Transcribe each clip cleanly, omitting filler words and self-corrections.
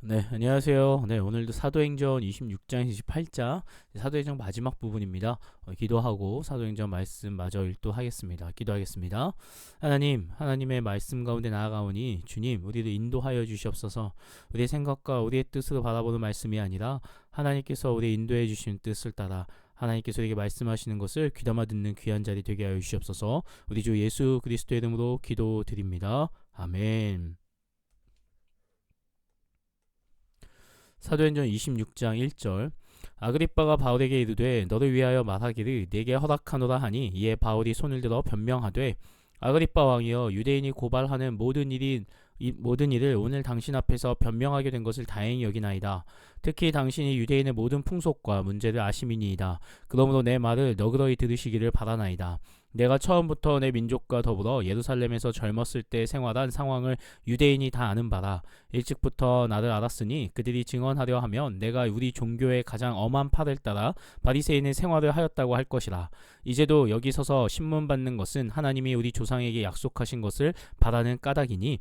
네, 안녕하세요. 네, 오늘도 사도행전 26장, 28장, 사도행전 마지막 부분입니다. 기도하고 사도행전 말씀 마저 읽도하겠습니다. 기도하겠습니다. 하나님, 하나님의 말씀 가운데 나아가오니 주님, 우리를 인도하여 주시옵소서. 우리의 생각과 우리의 뜻으로 바라보는 말씀이 아니라 하나님께서 우리 인도해 주신 뜻을 따라 하나님께서 우리에게 말씀하시는 것을 귀담아 듣는 귀한 자리 되게 하여 주시옵소서. 우리 주 예수 그리스도의 이름으로 기도드립니다. 아멘. 사도행전 26장 1절. 아그리빠가 바울에게 이르되 너를 위하여 말하기를 네게 허락하노라 하니, 이에 바울이 손을 들어 변명하되, 아그리빠 왕이여, 유대인이 고발하는 모든 일을 오늘 당신 앞에서 변명하게 된 것을 다행히 여기나이다. 특히 당신이 유대인의 모든 풍속과 문제를 아심이니이다. 그러므로 내 말을 너그러이 들으시기를 바라나이다. 내가 처음부터 내 민족과 더불어 예루살렘에서 젊었을 때 생활한 상황을 유대인이 다 아는 바라. 일찍부터 나를 알았으니 그들이 증언하려 하면 내가 우리 종교의 가장 엄한 팔을 따라 바리새인의 생활을 하였다고 할 것이라. 이제도 여기 서서 신문 받는 것은 하나님이 우리 조상에게 약속하신 것을 바라는 까닭이니,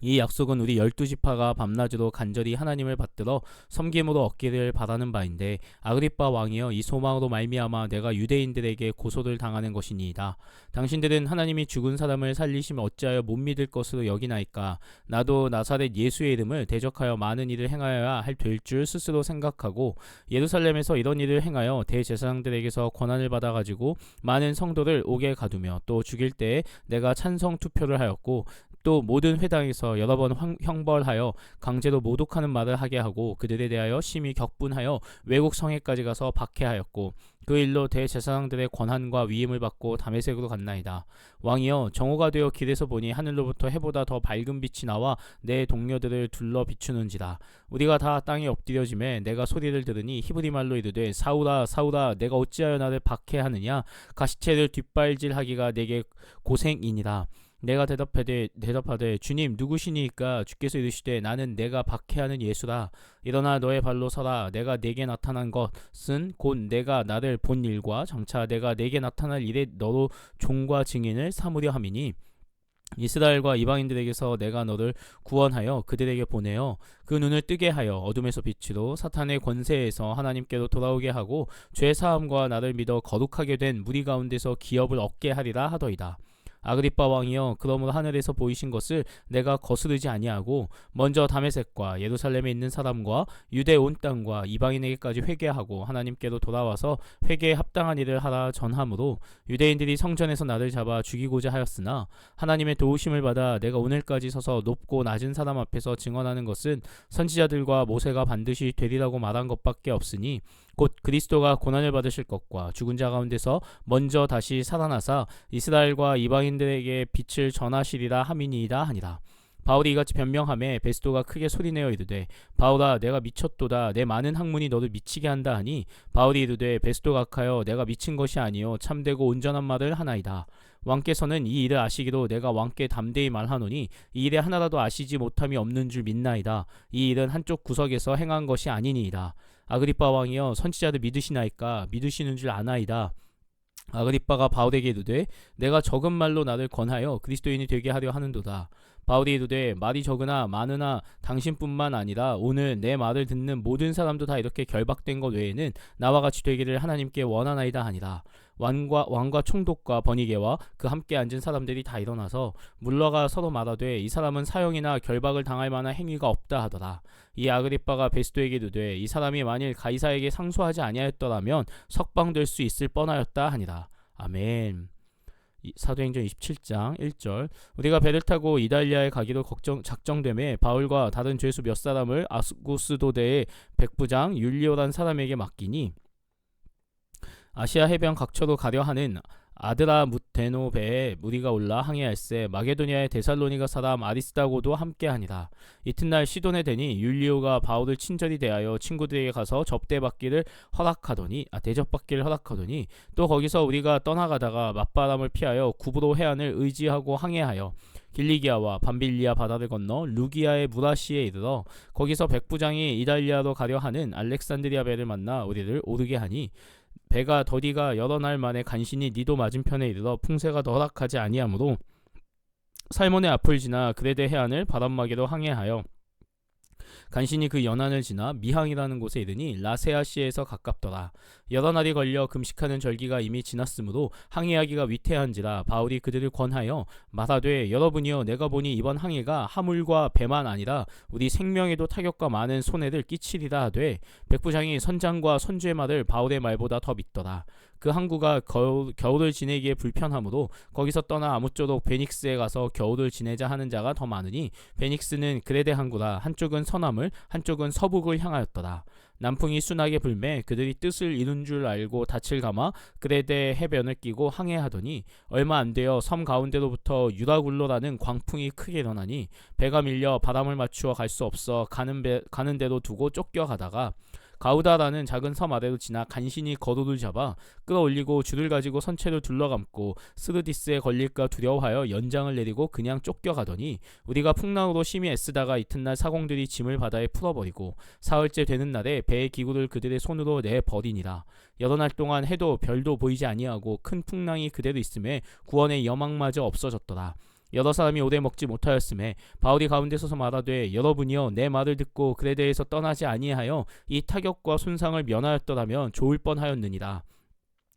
이 약속은 우리 12지파가 밤낮으로 간절히 하나님을 받들어 섬김으로 얻기를 바라는 바인데, 아그리빠 왕이여, 이 소망으로 말미암아 내가 유대인들에게 고소를 당하는 것이니이다. 당신들은 하나님이 죽은 사람을 살리시면 어찌하여 못 믿을 것으로 여기나이까? 나도 나사렛 예수의 이름을 대적하여 많은 일을 행하여야 할 될 줄 스스로 생각하고, 예루살렘에서 이런 일을 행하여 대제사장들에게서 권한을 받아가지고 많은 성도를 옥에 가두며, 또 죽일 때에 내가 찬성 투표를 하였고, 또 모든 회당에서 여러 번 형벌하여 강제로 모독하는 말을 하게 하고, 그들에 대하여 심히 격분하여 외국 성에까지 가서 박해하였고, 그 일로 대제사장들의 권한과 위임을 받고 다메섹으로 갔나이다. 왕이여, 정오가 되어 길에서 보니 하늘로부터 해보다 더 밝은 빛이 나와 내 동료들을 둘러 비추는지라. 우리가 다 땅에 엎드려짐에 내가 소리를 들으니 히브리 말로 이르되, 사울아 사울아, 내가 어찌하여 나를 박해하느냐? 가시체를 뒷발질하기가 내게 고생이니라. 내가 대답하되 주님 누구시니까? 주께서 이르시되 나는 내가 박해하는 예수라. 일어나 너의 발로 서라. 내가 내게 나타난 것은 곧 내가 나를 본 일과 장차 내가 내게 나타날 일에 너로 종과 증인을 삼으려 함이니, 이스라엘과 이방인들에게서 내가 너를 구원하여 그들에게 보내어 그 눈을 뜨게 하여 어둠에서 빛으로 사탄의 권세에서 하나님께로 돌아오게 하고, 죄 사함과 나를 믿어 거룩하게 된 무리 가운데서 기업을 얻게 하리라 하더이다. 아그리빠 왕이여, 그러므로 하늘에서 보이신 것을 내가 거스르지 아니하고 먼저 다메섹과 예루살렘에 있는 사람과 유대 온 땅과 이방인에게까지 회개하고 하나님께로 돌아와서 회개에 합당한 일을 하라 전함으로, 유대인들이 성전에서 나를 잡아 죽이고자 하였으나 하나님의 도우심을 받아 내가 오늘까지 서서 높고 낮은 사람 앞에서 증언하는 것은 선지자들과 모세가 반드시 되리라고 말한 것밖에 없으니, 곧 그리스도가 고난을 받으실 것과 죽은 자 가운데서 먼저 다시 살아나사 이스라엘과 이방인들에게 빛을 전하시리라 함이니이다 하니라. 바울이 이같이 변명하매 베스도가 크게 소리내어 이르되, 바울아 내가 미쳤도다. 내 많은 학문이 너를 미치게 한다 하니, 바울이 이르되, 베스도가 악하여 내가 미친 것이 아니요 참되고 온전한 말을 하나이다. 왕께서는 이 일을 아시기로 내가 왕께 담대히 말하노니, 이 일에 하나라도 아시지 못함이 없는 줄 믿나이다. 이 일은 한쪽 구석에서 행한 것이 아니니이다. 아그리빠 왕이여, 선지자들 믿으시나이까? 믿으시는 줄 아나이다. 아그리빠가 바울에게 이르되, 내가 적은 말로 나를 권하여 그리스도인이 되게 하려 하는도다. 바울이 이르되, 말이 적으나 많으나 당신뿐만 아니라 오늘 내 말을 듣는 모든 사람도 다 이렇게 결박된 것 외에는 나와 같이 되기를 하나님께 원하나이다 하니라. 왕과 총독과 버니게와 그 함께 앉은 사람들이 다 일어나서 물러가 서로 말하되, 이 사람은 사형이나 결박을 당할 만한 행위가 없다 하더라. 이 아그리빠가 베스도에게 이르되, 이 사람이 만일 가이사에게 상소하지 아니하였더라면 석방될 수 있을 뻔하였다 하니라. 아멘. 사도행전 27장 1절. 우리가 배를 타고 이달리아에 가기로 작정됨에 바울과 다른 죄수 몇 사람을 아구스도대의 백부장 율리오란 사람에게 맡기니, 아시아 해변 각처로 가려 하는 아드라무테노 배에 무리가 올라 항해할세 마게도니아의 데살로니가 사람 아리스다고도 함께하니라. 이튿날 시돈에 되니 율리오가 바울을 친절히 대하여 친구들에게 가서 대접받기를 허락하더니, 또 거기서 우리가 떠나가다가 맞바람을 피하여 구브로 해안을 의지하고 항해하여 길리기아와 밤빌리아 바다를 건너 루기아의 무라시에 이르러 거기서 백부장이 이달리아로 가려 하는 알렉산드리아 배를 만나 우리를 오르게 하니, 배가 더디가 여러 날 만에 간신히 니도 맞은편에 이르러 풍세가 더 허락하지 아니하므로 살몬의 앞을 지나 그레데 해안을 바람막이로 항해하여 간신히 그 연안을 지나 미항이라는 곳에 이르니 라세아시에서 가깝더라. 여러 날이 걸려 금식하는 절기가 이미 지났으므로 항해하기가 위태한지라 바울이 그들을 권하여 말하되 여러분이여 내가 보니 이번 항해가 하물과 배만 아니라 우리 생명에도 타격과 많은 손해를 끼치리라 하되 백부장이 선장과 선주의 말을 바울의 말보다 더 믿더라. 그 항구가 겨울을 지내기에 불편하므로 거기서 떠나 아무쪼록 베닉스에 가서 겨울을 지내자 하는 자가 더 많으니 베닉스는 그레데 항구라. 한쪽은 서남을 한쪽은 서북을 향하였더라. 남풍이 순하게 불매 그들이 뜻을 이룬 줄 알고 닻을 감아 그레데 해변을 끼고 항해하더니 얼마 안 되어 섬 가운데로부터 유라굴로라는 광풍이 크게 일어나니 배가 밀려 바람을 맞추어 갈 수 없어 가는 대로 두고 쫓겨가다가 가우다라는 작은 섬 아래로 지나 간신히 거도를 잡아 끌어올리고 줄을 가지고 선체를 둘러감고 스르디스에 걸릴까 두려워하여 연장을 내리고 그냥 쫓겨가더니 우리가 풍랑으로 심히 애쓰다가 이튿날 사공들이 짐을 바다에 풀어버리고 사흘째 되는 날에 배의 기구를 그들의 손으로 내버리니라. 여러 날 동안 해도 별도 보이지 아니하고 큰 풍랑이 그대로 있음에 구원의 여망마저 없어졌더라. 여러 사람이 오래 먹지 못하였음에 바울이 가운데 서서 말하되 여러분이여 내 말을 듣고 그레데에서 떠나지 아니하여 이 타격과 손상을 면하였더라면 좋을 뻔하였느니라.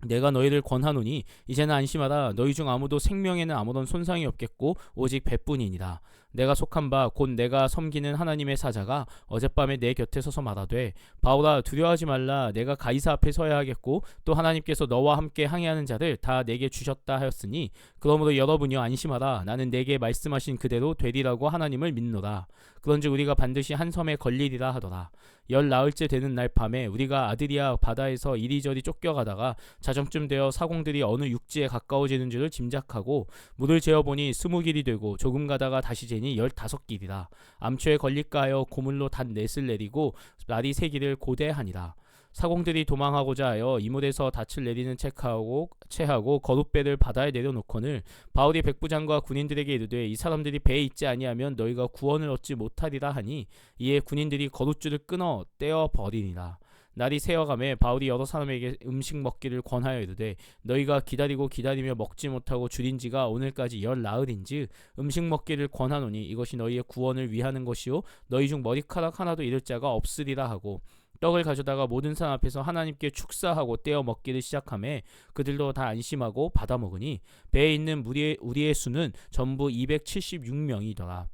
내가 너희를 권하노니 이제는 안심하라. 너희 중 아무도 생명에는 아무런 손상이 없겠고 오직 배뿐이니라. 내가 속한 바 곧 내가 섬기는 하나님의 사자가 어젯밤에 내 곁에 서서 말하되 바울아 두려워하지 말라. 내가 가이사 앞에 서야 하겠고 또 하나님께서 너와 함께 항해하는 자를 다 내게 주셨다 하였으니 그러므로 여러분이여 안심하라. 나는 내게 말씀하신 그대로 되리라고 하나님을 믿노라. 그런즉 우리가 반드시 한 섬에 걸리리라 하더라. 열 나흘째 되는 날 밤에 우리가 아드리아 바다에서 이리저리 쫓겨가다가 자정쯤 되어 사공들이 어느 육지에 가까워지는 줄을 짐작하고 물을 재어보니 20길이 되고 조금 가다가 다시 재니 15길이라. 암초에 걸릴까 하여 고물로 단 넷을 내리고 날이 새기를 고대하니라. 사공들이 도망하고자 하여 이물에서 닻을 내리는 채하고 거룻배를 바다에 내려놓거늘 바울이 백부장과 군인들에게 이르되 이 사람들이 배에 있지 아니하면 너희가 구원을 얻지 못하리라 하니 이에 군인들이 거룻줄을 끊어 떼어 버리니라. 날이 새어가매 바울이 여러 사람에게 음식 먹기를 권하여 이르되 너희가 기다리며 먹지 못하고 줄인 지가 오늘까지 열 나흘인즉 음식 먹기를 권하노니 이것이 너희의 구원을 위하는 것이요 너희 중 머리카락 하나도 잃을 자가 없으리라 하고 떡을 가져다가 모든 사람 앞에서 하나님께 축사하고 떼어 먹기를 시작하매 그들도 다 안심하고 받아 먹으니 배에 있는 우리의 수는 전부 276명이더라.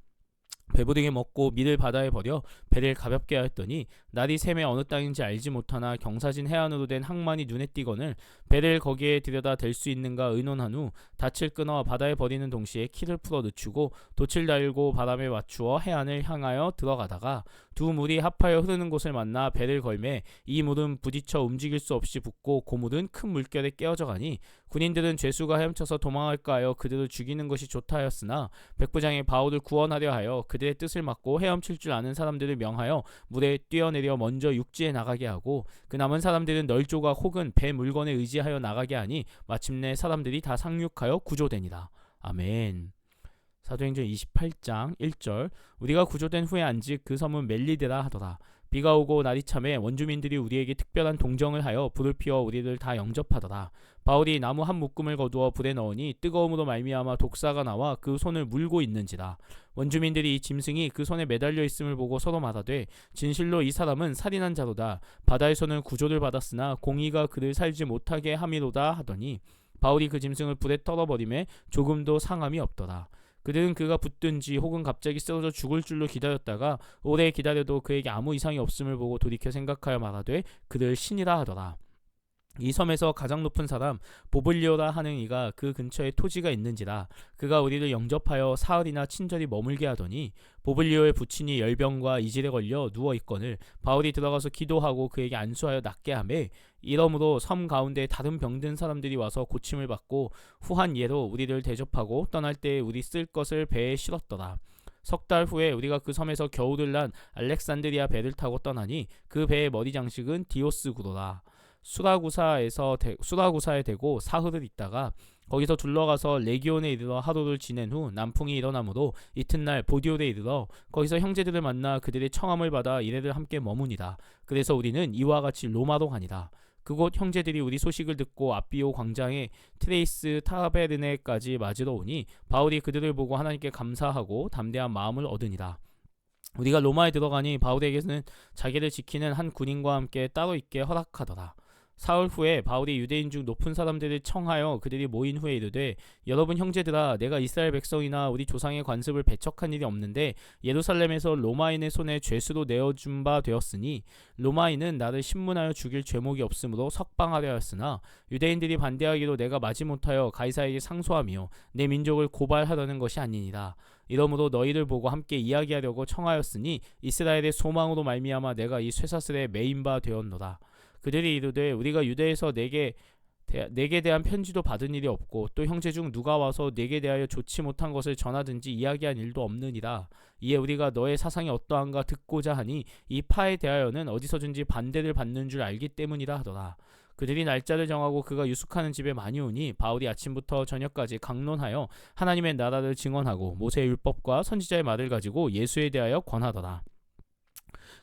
배부르게 먹고 밀을 바다에 버려 배를 가볍게 하였더니 날이 샘에 어느 땅인지 알지 못하나 경사진 해안으로 된 항만이 눈에 띄거늘 배를 거기에 들여다 댈 수 있는가 의논한 후 닻을 끊어 바다에 버리는 동시에 키를 풀어 늦추고 돛을 달고 바람에 맞추어 해안을 향하여 들어가다가 두 물이 합하여 흐르는 곳을 만나 배를 걸매 이 물은 부딪혀 움직일 수 없이 붓고 고물은 큰 물결에 깨어져 가니 군인들은 죄수가 헤엄쳐서 도망할까 하여 그들을 죽이는 것이 좋다 하였으나 백부장이 바울을 구원하려 하여 그들의 뜻을 막고 헤엄칠 줄 아는 사람들을 명하여 물에 뛰어내려 먼저 육지에 나가게 하고 그 남은 사람들은 널조각 혹은 배 물건에 의지하여 나가게 하니 마침내 사람들이 다 상륙하여 구조되니라. 아멘. 사도행전 28장 1절 우리가 구조된 후에 안직 그 섬은 멜리데라 하더라. 비가 오고 날이 참에 원주민들이 우리에게 특별한 동정을 하여 불을 피워 우리를 다 영접하더라. 바울이 나무 한 묶음을 거두어 불에 넣으니 뜨거움으로 말미암아 독사가 나와 그 손을 물고 있는지라. 원주민들이 이 짐승이 그 손에 매달려 있음을 보고 서로 말하되 진실로 이 사람은 살인한 자로다. 바다에서는 구조를 받았으나 공의가 그를 살지 못하게 함이로다 하더니 바울이 그 짐승을 불에 떨어버리매 조금도 상함이 없더라. 그들은 그가 붙든지 혹은 갑자기 쓰러져 죽을 줄로 기다렸다가 오래 기다려도 그에게 아무 이상이 없음을 보고 돌이켜 생각하여 말하되 그를 신이라 하더라. 이 섬에서 가장 높은 사람 보블리오라 하는 이가 그 근처에 토지가 있는지라. 그가 우리를 영접하여 사흘이나 친절히 머물게 하더니 보블리오의 부친이 열병과 이질에 걸려 누워있거늘 바울이 들어가서 기도하고 그에게 안수하여 낫게 하매 이러므로 섬 가운데 다른 병든 사람들이 와서 고침을 받고 후한 예로 우리를 대접하고 떠날 때에 우리 쓸 것을 배에 실었더라. 석 달 후에 우리가 그 섬에서 겨울을 난 알렉산드리아 배를 타고 떠나니 그 배의 머리 장식은 디오스구로라. 수라구사에 대고 사흘을 있다가 거기서 둘러가서 레기온에 이르러 하루를 지낸 후 남풍이 일어나므로 이튿날 보디올에 이르러 거기서 형제들을 만나 그들의 청함을 받아 이레를 함께 머무니라. 그래서 우리는 이와 같이 로마로 가니라. 그곳 형제들이 우리 소식을 듣고 아비오 광장에 트레이스 타베르네까지 맞으러 오니 바울이 그들을 보고 하나님께 감사하고 담대한 마음을 얻으니라. 우리가 로마에 들어가니 바울에게는 자기를 지키는 한 군인과 함께 따로 있게 허락하더라. 사흘 후에 바울이 유대인 중 높은 사람들을 청하여 그들이 모인 후에 이르되, 여러분 형제들아, 내가 이스라엘 백성이나 우리 조상의 관습을 배척한 일이 없는데 예루살렘에서 로마인의 손에 죄수로 내어준 바 되었으니 로마인은 나를 신문하여 죽일 죄목이 없으므로 석방하려 하였으나 유대인들이 반대하기로 내가 마지못하여 가이사에게 상소하며 내 민족을 고발하려는 것이 아니니라. 이러므로 너희를 보고 함께 이야기하려고 청하였으니 이스라엘의 소망으로 말미암아 내가 이 쇠사슬에 매인 바 되었노라. 그들이 이르되, 우리가 유대에서 내게 대한 편지도 받은 일이 없고 또 형제 중 누가 와서 내게 대하여 좋지 못한 것을 전하든지 이야기한 일도 없느니라. 이에 우리가 너의 사상이 어떠한가 듣고자 하니 이 파에 대하여는 어디서든지 반대를 받는 줄 알기 때문이라 하더라. 그들이 날짜를 정하고 그가 유숙하는 집에 많이 오니 바울이 아침부터 저녁까지 강론하여 하나님의 나라를 증언하고 모세의 율법과 선지자의 말을 가지고 예수에 대하여 권하더라.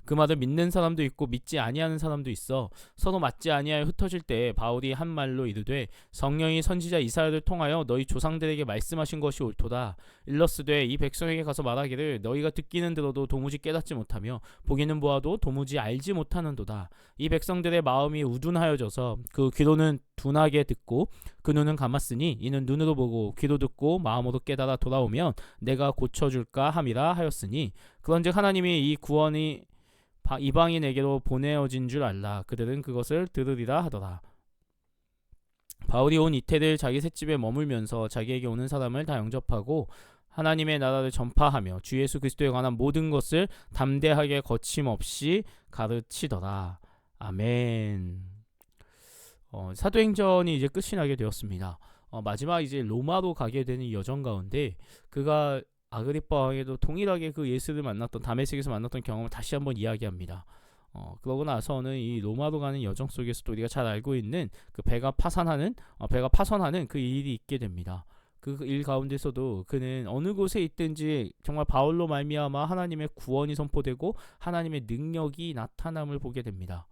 그 말을 믿는 사람도 있고 믿지 아니하는 사람도 있어 서로 맞지 아니하여 흩어질 때에 바울이 한 말로 이르되, 성령이 선지자 이사야를 통하여 너희 조상들에게 말씀하신 것이 옳도다. 일러스되 이 백성에게 가서 말하기를 너희가 듣기는 들어도 도무지 깨닫지 못하며 보기는 보아도 도무지 알지 못하는도다. 이 백성들의 마음이 우둔하여져서 그 귀로는 둔하게 듣고 그 눈은 감았으니 이는 눈으로 보고 귀로 듣고 마음으로 깨달아 돌아오면 내가 고쳐줄까 함이라 하였으니, 그런즉 하나님이 이 구원이 이방인에게로 보내어진 줄 알라. 그들은 그것을 들으리라 하더라. 바울이 온 이태를 자기 셋집에 머물면서 자기에게 오는 사람을 다 영접하고 하나님의 나라를 전파하며 주 예수 그리스도에 관한 모든 것을 담대하게 거침없이 가르치더라. 아멘. 사도행전이 이제 끝이 나게 되었습니다. 마지막 이제 로마로 가게 되는 이 여정 가운데 그가 아그리빠 왕에도 동일하게 그 예수를 만났던 다메섹에서 만났던 경험을 다시 한번 이야기합니다. 그러고 나서는 이 로마로 가는 여정 속에서도 우리가 잘 알고 있는 그 배가 파산하는 그 일이 있게 됩니다. 그 일 가운데서도 그는 어느 곳에 있든지 정말 바울로 말미암아 하나님의 구원이 선포되고 하나님의 능력이 나타남을 보게 됩니다.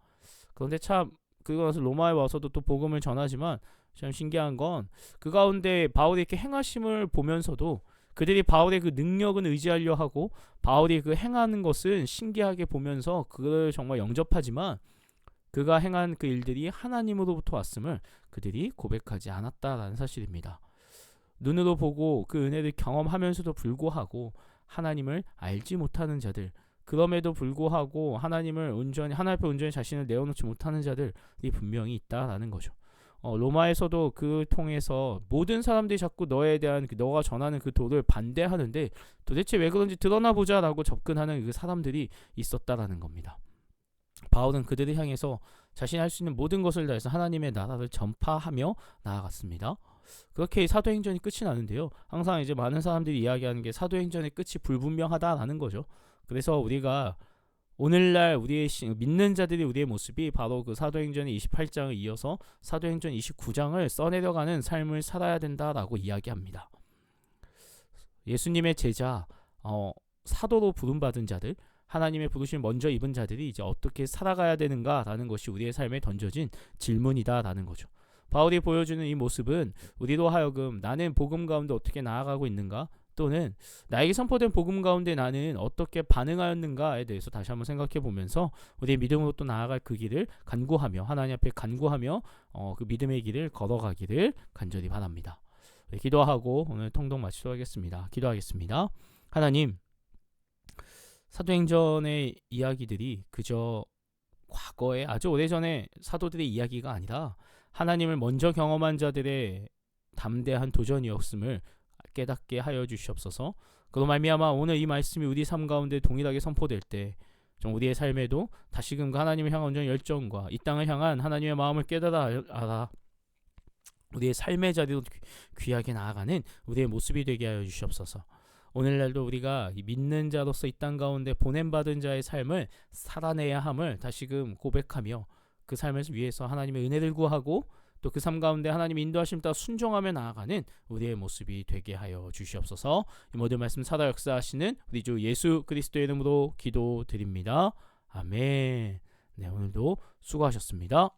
그런데 참 그러고 나서 로마에 와서도 또 복음을 전하지만 참 신기한 건 그 가운데 바울이 이렇게 행하심을 보면서도 그들이 바울의 그 능력은 의지하려 하고 바울이 그 행하는 것은 신기하게 보면서 그를 정말 영접하지만 그가 행한 그 일들이 하나님으로부터 왔음을 그들이 고백하지 않았다라는 사실입니다. 눈으로 보고 그 은혜를 경험하면서도 불구하고 하나님을 알지 못하는 자들, 그럼에도 불구하고 하나님 앞에 온전히 자신을 내어놓지 못하는 자들이 분명히 있다라는 거죠. 로마에서도 그 통해서 모든 사람들이 자꾸 너에 대한 너가 전하는 그 도를 반대하는데 도대체 왜 그런지 드러나 보자라고 접근하는 그 사람들이 있었다라는 겁니다. 바울은 그들을 향해서 자신이 할 수 있는 모든 것을 다해서 하나님의 나라를 전파하며 나아갔습니다. 그렇게 사도행전이 끝이 나는데요. 항상 이제 많은 사람들이 이야기하는 게 사도행전의 끝이 불분명하다라는 거죠. 그래서 우리가 오늘날 우리의 믿는 자들이 우리의 모습이 바로 그 사도행전의 28장을 이어서 사도행전 29장을 써내려가는 삶을 살아야 된다라고 이야기합니다. 예수님의 제자, 사도로 부름받은 자들, 하나님의 부르심을 먼저 입은 자들이 이제 어떻게 살아가야 되는가라는 것이 우리의 삶에 던져진 질문이다라는 거죠. 바울이 보여주는 이 모습은 우리로 하여금 나는 복음 가운데 어떻게 나아가고 있는가, 또는 나에게 선포된 복음 가운데 나는 어떻게 반응하였는가에 대해서 다시 한번 생각해 보면서 우리의 믿음으로 또 나아갈 그 길을 간구하며 하나님 앞에 간구하며 그 믿음의 길을 걸어가기를 간절히 바랍니다. 기도하고 오늘 통독 마치도록 하겠습니다. 기도하겠습니다. 하나님, 사도행전의 이야기들이 그저 과거에 아주 오래전에 사도들의 이야기가 아니라 하나님을 먼저 경험한 자들의 담대한 도전이었음을 깨닫게 하여 주시옵소서. 그로 말미암아 오늘 이 말씀이 우리 삶 가운데 동일하게 선포될 때 좀 우리의 삶에도 다시금 하나님을 향한 온전한 열정과 이 땅을 향한 하나님의 마음을 깨달아 알아 우리의 삶의 자리로 귀하게 나아가는 우리의 모습이 되게 하여 주시옵소서. 오늘날도 우리가 믿는 자로서 이 땅 가운데 보냄받은 자의 삶을 살아내야 함을 다시금 고백하며 그 삶을 위해서 하나님의 은혜를 구하고 또 그 삶 가운데 하나님의 인도하심 따라 순종하며 나아가는 우리의 모습이 되게 하여 주시옵소서. 이 모든 말씀 살아 역사하시는 우리 주 예수 그리스도의 이름으로 기도드립니다. 아멘. 네, 오늘도 수고하셨습니다.